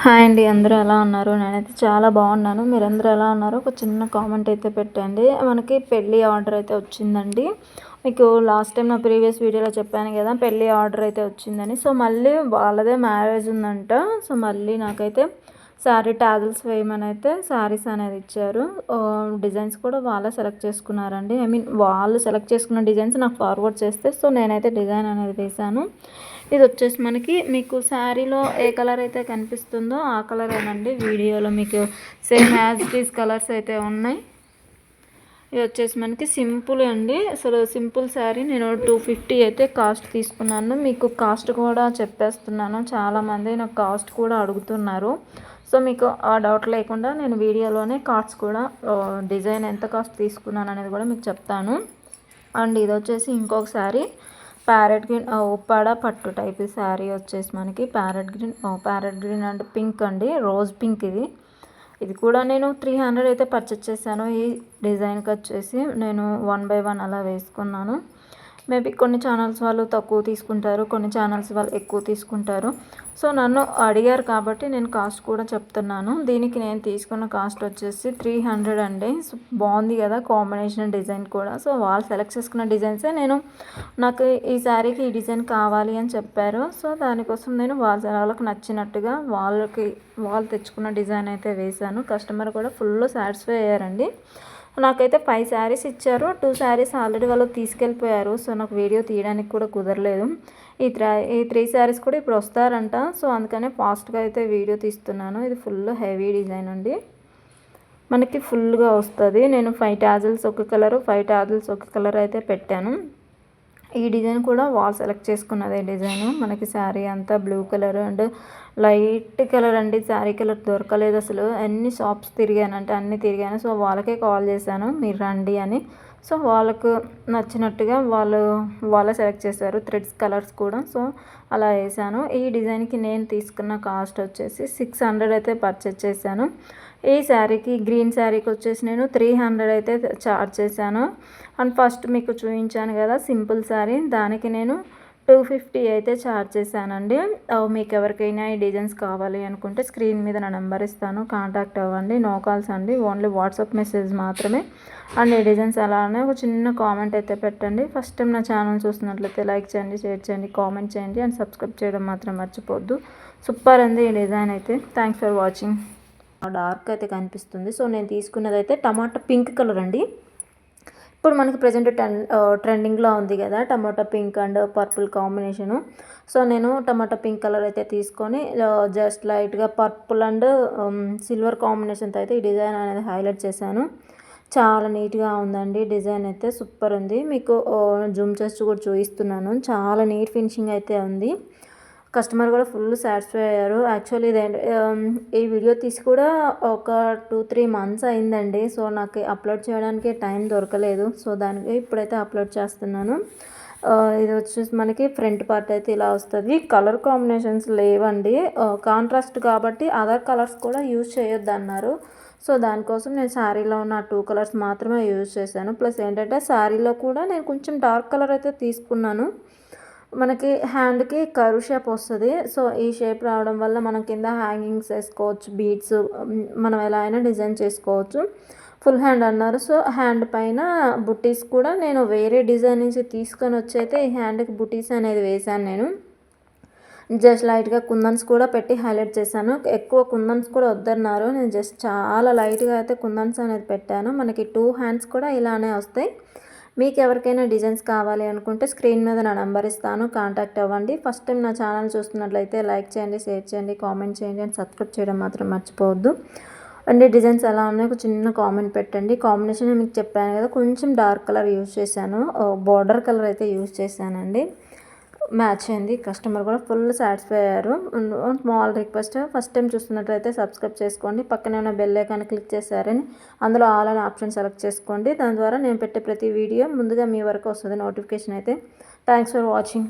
Hi అండి, అందరూ ఎలా ఉన్నారు? నేనైతే చాలా బాగున్నాను. మీరందరూ ఎలా ఉన్నారు? ఒక చిన్న కామెంట్ అయితే పెట్టండి. మనకి పెళ్ళి ఆర్డర్ అయితే వచ్చిందండి. మీకు లాస్ట్ టైం నా ప్రీవియస్ వీడియోలో చెప్పాను కదా, పెళ్ళి ఆర్డర్ అయితే వచ్చిందని. సో మళ్ళీ వాళ్ళదే మ్యారేజ్ ఉందంట. సో మళ్ళీ నాకైతే శారీ టాజిల్స్ వేయమని అయితే శారీస్ అనేది ఇచ్చారు. డిజైన్స్ కూడా వాళ్ళే సెలెక్ట్ చేసుకున్నారండి. వాళ్ళు సెలెక్ట్ చేసుకున్న డిజైన్స్ నాకు ఫార్వర్డ్ చేస్తే సో నేనైతే డిజైన్ అనేది వేశాను. ఇది వచ్చేసి మనకి మీకు శారీలో ఏ కలర్ అయితే కనిపిస్తుందో ఆ కలరేనండి. వీడియోలో మీకు same as it is colours అయితే ఉన్నాయి. ఇది వచ్చేసి మనకి సింపుల్ అండి. అసలు సింపుల్ శారీ నేను 250 అయితే కాస్ట్ తీసుకున్నాను. మీకు కాస్ట్ కూడా చెప్పేస్తున్నాను. చాలామంది నాకు కాస్ట్ కూడా అడుగుతున్నారు. సో మీకు ఆ డౌట్ లేకుండా నేను వీడియోలోనే కాస్ట్ కూడా డిజైన్ ఎంత కాస్ట్ తీసుకున్నాను అనేది కూడా మీకు చెప్తాను. అండ్ ఇది వచ్చేసి ఇంకొక శారీ ప్యారెట్ గ్రీన్ ఉప్పాడ పట్టు టైప్ శారీ వచ్చేసి మనకి ప్యారెట్ గ్రీన్ అండ్ పింక్ అండి, రోజ్ పింక్. ఇది కూడా నేను 300 అయితే పర్చేస్ చేశాను. ఈ డిజైన్కి వచ్చేసి నేను 1 by 1 అలా వేసుకున్నాను. మేబీ కొన్ని ఛానల్స్ వాళ్ళు తక్కువ తీసుకుంటారు, కొన్ని ఛానల్స్ వాళ్ళు ఎక్కువ తీసుకుంటారు. సో నన్ను అడిగారు కాబట్టి నేను కాస్ట్ కూడా చెప్తున్నాను. దీనికి నేను తీసుకున్న కాస్ట్ వచ్చేసి 300 అండి. సో బాగుంది కదా కాంబినేషన్ డిజైన్ కూడా. సో వాళ్ళు సెలెక్ట్ చేసుకున్న డిజైన్సే నాకు ఈ శారీకి ఈ డిజైన్ కావాలి అని చెప్పారు. సో దానికోసం నేను వాళ్ళకి నచ్చినట్టుగా వాళ్ళు తెచ్చుకున్న డిజైన్ అయితే వేశాను. కస్టమర్ కూడా ఫుల్ సాటిస్ఫై అయ్యారండి. నాకైతే 5 శారీస్ ఇచ్చారు. 2 శారీస్ ఆల్రెడీ వాళ్ళు తీసుకెళ్ళిపోయారు. సో నాకు వీడియో తీయడానికి కూడా కుదరలేదు. ఈ 3 శారీస్ కూడా ఇప్పుడు వస్తారంట. సో అందుకనే ఫాస్ట్గా అయితే వీడియో తీస్తున్నాను. ఇది ఫుల్ హెవీ డిజైన్ అండి, మనకి ఫుల్గా వస్తుంది. నేను 5 టాజిల్స్ ఒక కలరు, 5 టాజిల్స్ ఒక కలర్ అయితే పెట్టాను. ఈ డిజైన్ కూడా వాళ్ళు సెలెక్ట్ చేసుకున్నదే డిజైను. మనకి శారీ అంతా blue colour and light colour అండి. శారీ కలర్ దొరకలేదు అసలు. ఎన్ని షాప్స్ తిరిగాను అంటే అన్నీ తిరిగాను. సో వాళ్ళకే కాల్ చేశాను మీరు రండి అని. సో వాళ్ళకు నచ్చినట్టుగా వాళ్ళే సెలెక్ట్ చేశారు థ్రెడ్స్ కలర్స్ కూడా. సో అలా వేసాను. ఈ డిజైన్కి నేను తీసుకున్న కాస్ట్ వచ్చేసి 600 అయితే పర్చేస్ చేశాను. ఈ శారీకి గ్రీన్ శారీకి వచ్చేసి నేను 300 అయితే చార్జ్ చేశాను. అండ్ ఫస్ట్ మీకు చూపించాను కదా సింపుల్ శారీ, దానికి నేను 250 అయితే ఛార్జ్ చేశానండి. మీకు ఎవరికైనా ఈ డిజైన్స్ కావాలి అనుకుంటే స్క్రీన్ మీద నా నెంబర్ ఇస్తాను, కాంటాక్ట్ అవ్వండి. నో కాల్స్ అండి, ఓన్లీ వాట్సాప్ మెసేజ్ మాత్రమే. అండ్ ఈ డిజైన్స్ అలానే ఒక చిన్న కామెంట్ అయితే పెట్టండి. ఫస్ట్ టైం నా ఛానల్ చూస్తున్నట్లయితే లైక్ చేయండి, షేర్ చేయండి, కామెంట్ చేయండి అండ్ సబ్స్క్రైబ్ చేయడం మాత్రం మర్చిపోద్దు. సూపర్ ఉంది ఈ డిజైన్ అయితే. Thanks for watching. డార్క్ అయితే కనిపిస్తుంది. సో నేను తీసుకున్నది అయితే టమాటా పింక్ కలర్ అండి. ఇప్పుడు మనకి ప్రజెంట్ ట్రెండింగ్లో ఉంది కదా టమాటా pink and purple combination. So నేను టమాటా పింక్ కలర్ అయితే తీసుకొని జస్ట్ లైట్గా పర్పుల్ అండ్ సిల్వర్ కాంబినేషన్తో అయితే ఈ డిజైన్ అనేది హైలైట్ చేశాను. చాలా నీట్గా ఉందండి డిజైన్ అయితే, సూపర్ ఉంది. మీకు జూమ్ చేసి కూడా చూపిస్తున్నాను. చాలా నీట్ ఫినిషింగ్ అయితే ఉంది. కస్టమర్ కూడా ఫుల్ సాటిస్ఫై అయ్యారు. యాక్చువల్లీ ఈ వీడియో తీసి కూడా ఒక 2-3 మంత్స్ అయిందండి. సో నాకు అప్లోడ్ చేయడానికి టైం దొరకలేదు. సో దానికి ఇప్పుడైతే అప్లోడ్ చేస్తున్నాను. ఇది వచ్చేసి మనకి ఫ్రంట్ పార్ట్ అయితే ఇలా వస్తుంది. కలర్ కాంబినేషన్స్ లేవండి, కాంట్రాస్ట్ కాబట్టి అదర్ కలర్స్ కూడా యూజ్ చేయొద్దు అన్నారు. సో దానికోసం నేను శారీలో ఉన్న 2 కలర్స్ మాత్రమే యూజ్ చేశాను. ప్లస్ ఏంటంటే శారీలో కూడా నేను కొంచెం డార్క్ కలర్ అయితే తీసుకున్నాను. మనకి హ్యాండ్కి కర్వ్ షేప్ వస్తుంది. సో ఈ షేప్ రావడం వల్ల మనం కింద హ్యాంగింగ్స్ వేసుకోవచ్చు, బీడ్స్ మనం ఎలా అయినా డిజైన్ చేసుకోవచ్చు. ఫుల్ హ్యాండ్ అన్నారు. సో హ్యాండ్ పైన బుటీస్ కూడా నేను వేరే డిజైన్ నుంచి తీసుకొని వచ్చి అయితే ఈ హ్యాండ్కి బుటీస్ అనేది వేశాను. నేను జస్ట్ లైట్గా కుందన్స్ కూడా పెట్టి హైలైట్ చేశాను. ఎక్కువ కుందన్స్ కూడా వద్దన్నారు. నేను జస్ట్ చాలా లైట్గా అయితే కుందన్స్ అనేది పెట్టాను. మనకి 2 హ్యాండ్స్ కూడా ఇలానే వస్తాయి. మీకు ఎవరికైనా డిజైన్స్ కావాలి అనుకుంటే స్క్రీన్ మీద నా నెంబర్ ఇస్తాను, కాంటాక్ట్ అవ్వండి. ఫస్ట్ టైం నా ఛానల్ చూస్తున్నట్లయితే లైక్ చేయండి, షేర్ చేయండి, కామెంట్ చేయండి అండ్ సబ్స్క్రైబ్ చేయడం మాత్రం మర్చిపోవద్దు. అండ్ డిజైన్స్ ఎలా ఉన్నాయో ఒక చిన్న కామెంట్ పెట్టండి. కాంబినేషన్ మీకు చెప్పాను కదా, కొంచెం డార్క్ కలర్ యూజ్ చేశాను, బార్డర్ కలర్ అయితే యూజ్ చేశానండి. మ్యాచ్ అయింది. కస్టమర్ కూడా ఫుల్ సాటిస్ఫై అయ్యారు. స్మాల్ రిక్వెస్ట్, ఫస్ట్ టైం చూస్తున్నట్లయితే సబ్స్క్రైబ్ చేసుకోండి. పక్కనే ఉన్న బెల్ ఐకాన్ క్లిక్ చేశారని అందులో ఆల్ అనే ఆప్షన్ సెలెక్ట్ చేసుకోండి. దాని ద్వారా నేను పెట్టే ప్రతి వీడియో ముందుగా మీ వరకు వస్తుంది నోటిఫికేషన్ అయితే. Thanks for watching.